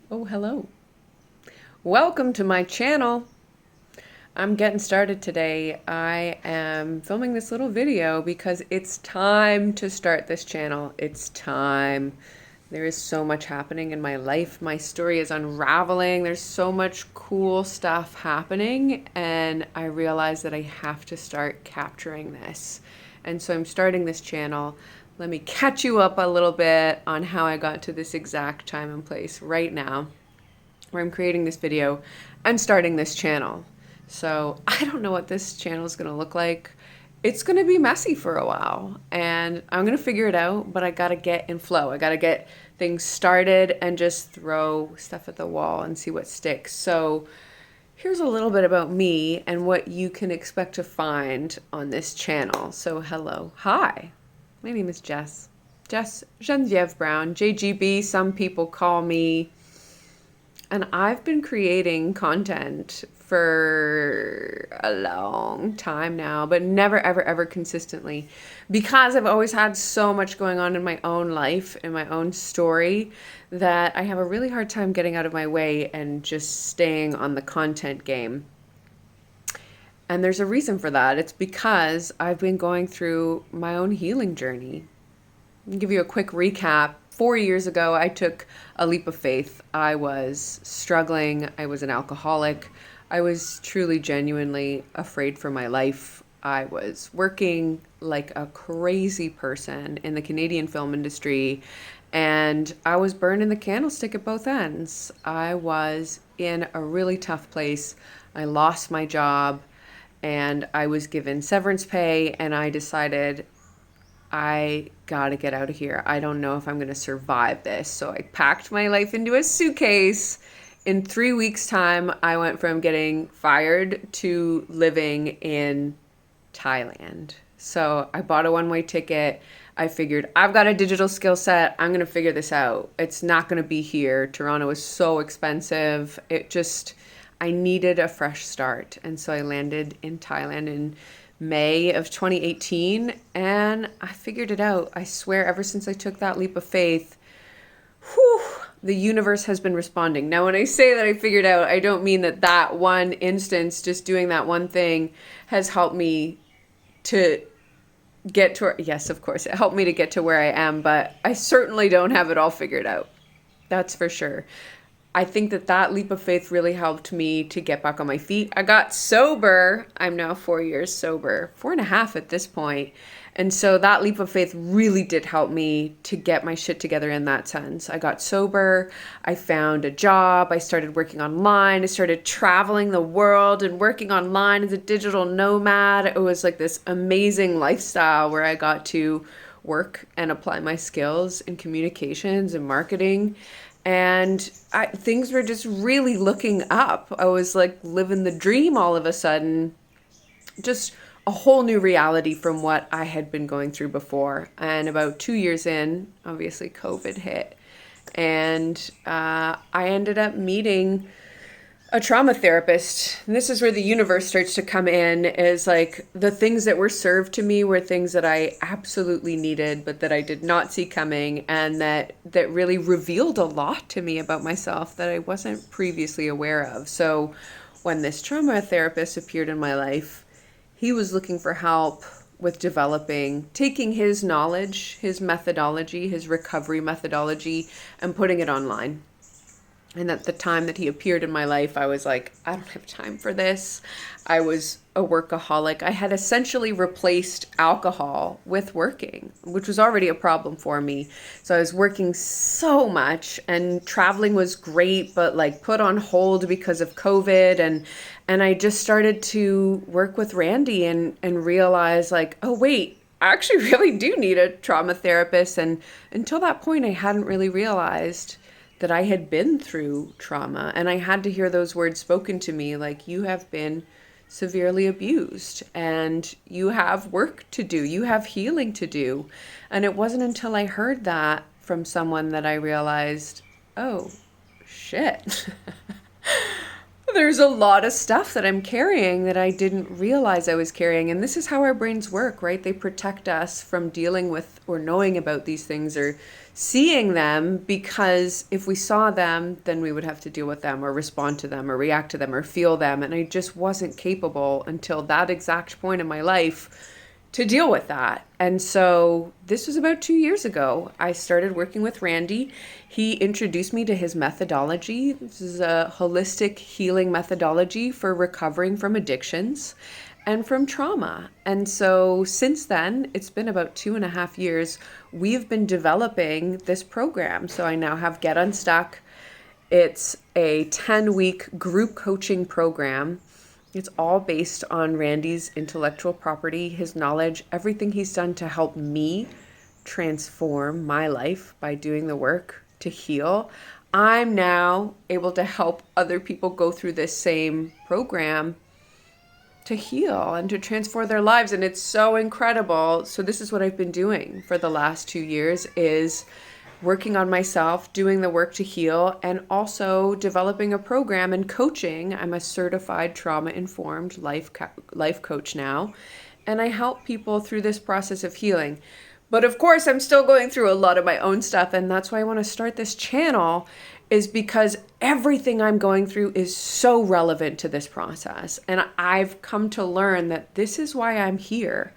Oh, hello. Welcome to my channel. I'm getting started today. I am filming this little video because it's time to start this channel. It's time. There is so much happening in my life. My story is unraveling. There's so much cool stuff happening, and I realize that I have to start capturing this. And so I'm starting this channel. Let me catch you up a little bit on how I got to this exact time and place right now, where I'm creating this video and starting this channel. So I don't know what this channel is going to look like. It's going to be messy for a while and I'm going to figure it out, but I got to get in flow. I got to get things started and just throw stuff at the wall and see what sticks. So here's a little bit about me and what you can expect to find on this channel. So hello. Hi. My name is Jess. Jess Genevieve Brown, JGB, some people call me. And I've been creating content for a long time now, but never, ever, ever consistently, because I've always had so much going on in my own life, in my own story, that I have a really hard time getting out of my way and just staying on the content game. And there's a reason for that. It's because I've been going through my own healing journey. I'll give you a quick recap. 4 years ago, I took a leap of faith. I was struggling. I was an alcoholic. I was truly, genuinely afraid for my life. I was working like a crazy person in the Canadian film industry, and I was burning the candlestick at both ends. I was in a really tough place. I lost my job, and I was given severance pay, and I decided I gotta get out of here. I don't know if I'm gonna survive this. So I packed my life into a suitcase. In 3 weeks' time, I went from getting fired to living in Thailand. So I bought a one-way ticket. I figured I've got a digital skill set. I'm gonna figure this out. It's not gonna be here. Toronto is so expensive. I needed a fresh start. And so I landed in Thailand in May of 2018, and I figured it out. I swear, ever since I took that leap of faith, whew, the universe has been responding. Now, when I say that I figured out, I don't mean that one instance, just doing that one thing, has helped me to get to, yes, of course, it helped me to get to where I am, but I certainly don't have it all figured out. That's for sure. I think that leap of faith really helped me to get back on my feet. I got sober. I'm now 4 years sober, 4.5 at this point. And so that leap of faith really did help me to get my shit together in that sense. I got sober. I found a job. I started working online. I started traveling the world and working online as a digital nomad. It was like this amazing lifestyle where I got to work and apply my skills in communications and marketing. And things were just really looking up. I was like living the dream all of a sudden. Just a whole new reality from what I had been going through before. And about 2 years in, obviously COVID hit. And I ended up meeting a trauma therapist. And this is where the universe starts to come in, is like the things that were served to me were things that I absolutely needed, but that I did not see coming, and that really revealed a lot to me about myself that I wasn't previously aware of. So when this trauma therapist appeared in my life, he was looking for help with taking his knowledge, his methodology, his recovery methodology, and putting it online. And at the time that he appeared in my life, I was like, I don't have time for this. I was a workaholic. I had essentially replaced alcohol with working, which was already a problem for me. So I was working so much, and traveling was great, but like put on hold because of COVID. And I just started to work with Randy and realize like, oh, wait, I actually really do need a trauma therapist. And until that point, I hadn't really realized that I had been through trauma, and I had to hear those words spoken to me like, you have been severely abused and you have work to do, you have healing to do. And it wasn't until I heard that from someone that I realized, oh shit, There's a lot of stuff that I'm carrying that I didn't realize I was carrying. And this is how our brains work, right? They protect us from dealing with or knowing about these things or seeing them, because if we saw them, then we would have to deal with them or respond to them or react to them or feel them. And I just wasn't capable until that exact point in my life to deal with that. And so this was about 2 years ago. I started working with Randy. He introduced me to his methodology. This is a holistic healing methodology for recovering from addictions and from trauma. And so since then, it's been about 2.5 years, we've been developing this program. So I now have Get Unstuck. It's a 10-week group coaching program. It's all based on Randy's intellectual property, his knowledge, everything he's done to help me transform my life by doing the work to heal. I'm now able to help other people go through this same program to heal and to transform their lives. And it's so incredible. So this is what I've been doing for the last 2 years, is working on myself, doing the work to heal, and also developing a program and coaching. I'm a certified trauma-informed life coach now, and I help people through this process of healing. But of course, I'm still going through a lot of my own stuff, and that's why I want to start this channel, is because everything I'm going through is so relevant to this process. And I've come to learn that this is why I'm here.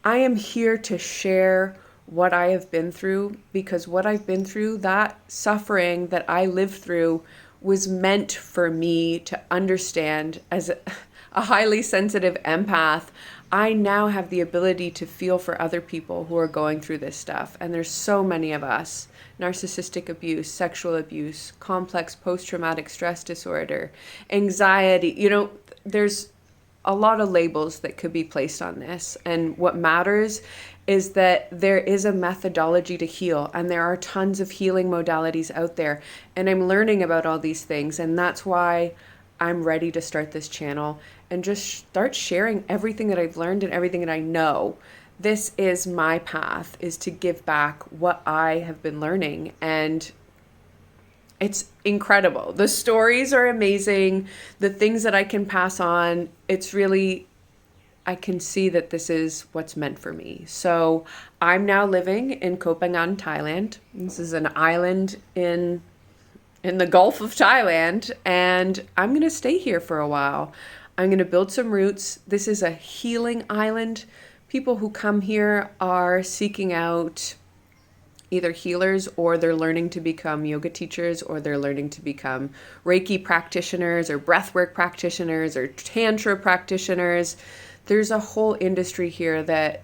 I am here to share what I have been through, because what I've been through, that suffering that I lived through, was meant for me to understand. As a highly sensitive empath, I now have the ability to feel for other people who are going through this stuff. And there's so many of us: narcissistic abuse, sexual abuse, complex post-traumatic stress disorder, anxiety. There's a lot of labels that could be placed on this. And what matters is that there is a methodology to heal, and there are tons of healing modalities out there. And I'm learning about all these things. And that's why I'm ready to start this channel and just start sharing everything that I've learned and everything that I know. This is my path, is to give back what I have been learning. And it's incredible. The stories are amazing. The things that I can pass on, it's really, I can see that this is what's meant for me. So I'm now living in Koh Phangan, Thailand. This is an island in the Gulf of Thailand, and I'm going to stay here for a while. I'm going to build some roots. This is a healing island. People who come here are seeking out either healers, or they're learning to become yoga teachers, or they're learning to become Reiki practitioners or breathwork practitioners or Tantra practitioners. There's a whole industry here that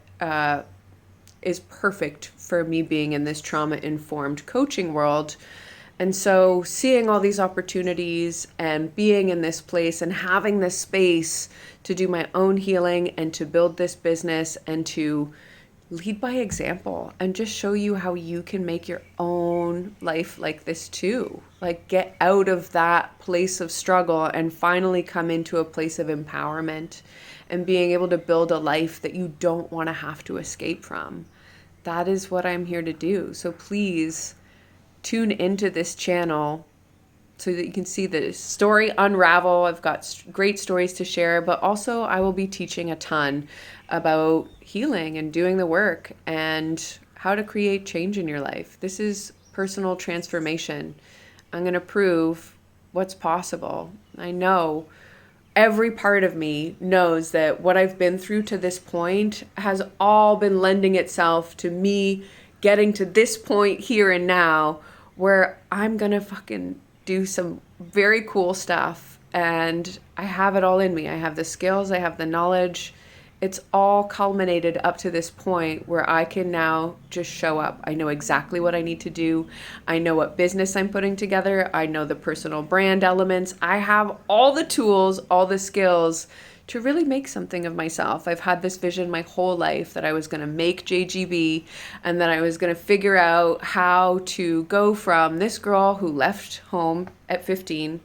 is perfect for me being in this trauma-informed coaching world. And so seeing all these opportunities and being in this place and having this space to do my own healing and to build this business and to lead by example and just show you how you can make your own life like this too. Like, get out of that place of struggle and finally come into a place of empowerment and being able to build a life that you don't want to have to escape from. That is what I'm here to do. So please tune into this channel so that you can see the story unravel. I've got great stories to share, but also I will be teaching a ton about healing and doing the work and how to create change in your life. This is personal transformation. I'm going to prove what's possible. I know every part of me knows that what I've been through to this point has all been lending itself to me getting to this point here and now, where I'm going to fucking do some very cool stuff. And I have it all in me. I have the skills, I have the knowledge. It's all culminated up to this point where I can now just show up. I know exactly what I need to do. I know what business I'm putting together. I know the personal brand elements. I have all the tools, all the skills to really make something of myself. I've had this vision my whole life that I was going to make JGB, and that I was going to figure out how to go from this girl who left home at 15,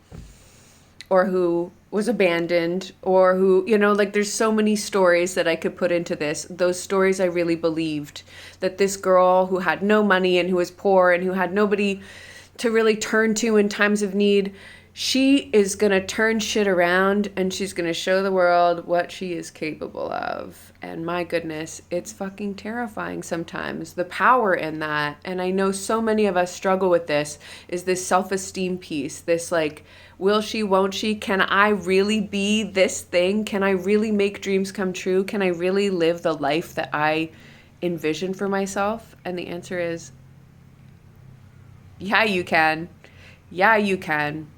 or who was abandoned, or who, there's so many stories that I could put into this. Those stories I really believed, that this girl who had no money and who was poor and who had nobody to really turn to in times of need, she is going to turn shit around and she's going to show the world what she is capable of. And my goodness, it's fucking terrifying sometimes, the power in that. And I know so many of us struggle with this, is this self-esteem piece, this like, will she, won't she? Can I really be this thing? Can I really make dreams come true? Can I really live the life that I envision for myself? And the answer is, yeah, you can. Yeah, you can.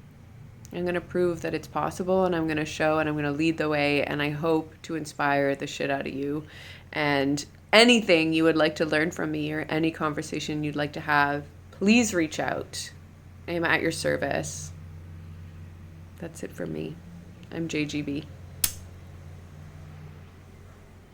I'm going to prove that it's possible, and I'm going to show, and I'm going to lead the way, and I hope to inspire the shit out of you. And anything you would like to learn from me or any conversation you'd like to have, please reach out. I am at your service. That's it for me. I'm JGB.